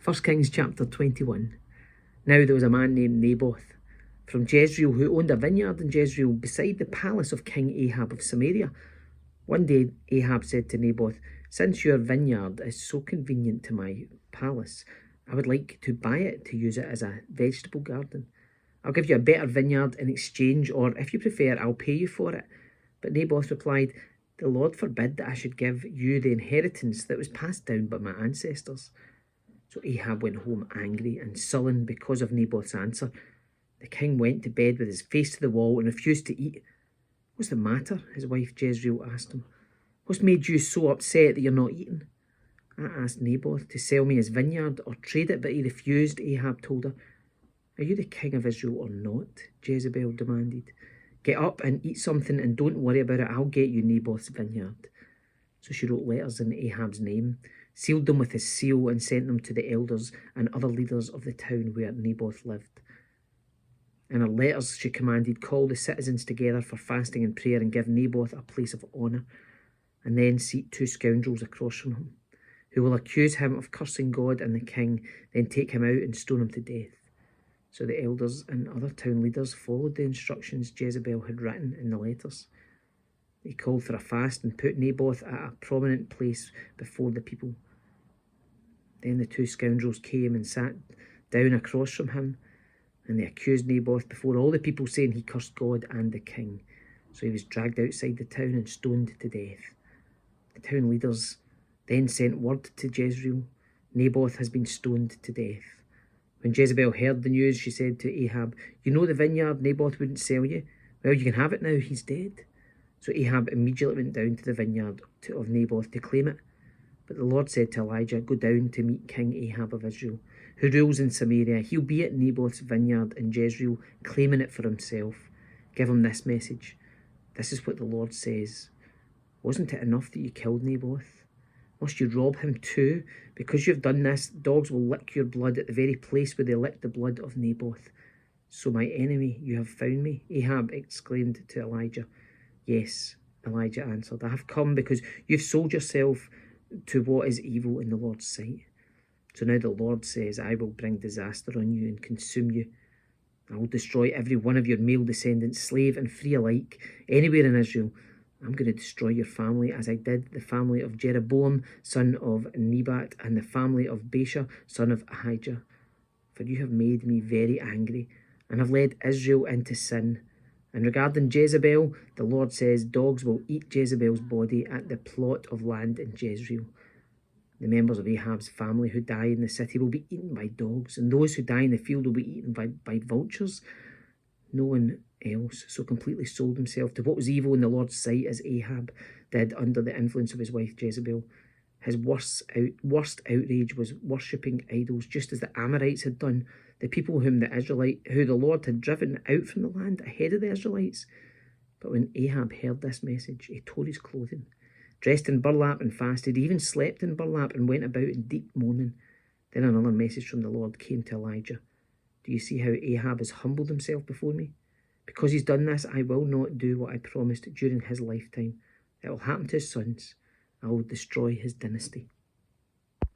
1 Kings chapter 21. Now there was a man named Naboth from Jezreel who owned a vineyard in Jezreel beside the palace of King Ahab of Samaria. One day Ahab said to Naboth, "Since your vineyard is so convenient to my palace, I would like to buy it to use it as a vegetable garden. I'll give you a better vineyard in exchange, or if you prefer, I'll pay you for it." But Naboth replied, "The Lord forbid that I should give you the inheritance that was passed down by my ancestors." So Ahab went home angry and sullen because of Naboth's answer. The king went to bed with his face to the wall and refused to eat. "What's the matter?" his wife Jezreel asked him. "What's made you so upset that you're not eating?" "I asked Naboth to sell me his vineyard or trade it, but he refused," Ahab told her. "Are you the king of Israel or not?" Jezebel demanded. "Get up and eat something and don't worry about it. I'll get you Naboth's vineyard." So she wrote letters in Ahab's name, sealed them with his seal, and sent them to the elders and other leaders of the town where Naboth lived. In her letters she commanded, "Call the citizens together for fasting and prayer and give Naboth a place of honour, and then seat 2 scoundrels across from him, who will accuse him of cursing God and the king, then take him out and stone him to death." So the elders and other town leaders followed the instructions Jezebel had written in the letters. They called for a fast and put Naboth at a prominent place before the people. Then the 2 scoundrels came and sat down across from him, and they accused Naboth before all the people, saying he cursed God and the king. So he was dragged outside the town and stoned to death. The town leaders then sent word to Jezreel, "Naboth has been stoned to death." When Jezebel heard the news, she said to Ahab, "You know the vineyard Naboth wouldn't sell you? Well, you can have it now, he's dead." So Ahab immediately went down to the vineyard of Naboth to claim it. But the Lord said to Elijah, "Go down to meet King Ahab of Israel, who rules in Samaria. He'll be at Naboth's vineyard in Jezreel, claiming it for himself. Give him this message. This is what the Lord says. Wasn't it enough that you killed Naboth? Must you rob him too? Because you've done this, dogs will lick your blood at the very place where they licked the blood of Naboth. So my enemy, you have found me," Ahab exclaimed to Elijah. "Yes," Elijah answered, "I have come because you've sold yourself to what is evil in the Lord's sight. So now the Lord says, I will bring disaster on you and consume you. I will destroy every one of your male descendants, slave and free alike, anywhere in Israel. I'm going to destroy your family as I did the family of Jeroboam, son of Nebat, and the family of Baasha, son of Ahijah. For you have made me very angry and have led Israel into sin. And regarding Jezebel, the Lord says, dogs will eat Jezebel's body at the plot of land in Jezreel. The members of Ahab's family who die in the city will be eaten by dogs, and those who die in the field will be eaten by vultures." No one else so completely sold himself to what was evil in the Lord's sight as Ahab did under the influence of his wife Jezebel. His worst outrage was worshipping idols, just as the Amorites had done, the people who the Lord had driven out from the land ahead of the Israelites. But when Ahab heard this message, he tore his clothing, dressed in burlap and fasted, even slept in burlap and went about in deep mourning. Then another message from the Lord came to Elijah. "Do you see how Ahab has humbled himself before me? Because he's done this, I will not do what I promised during his lifetime. It will happen to his sons. I will destroy his dynasty."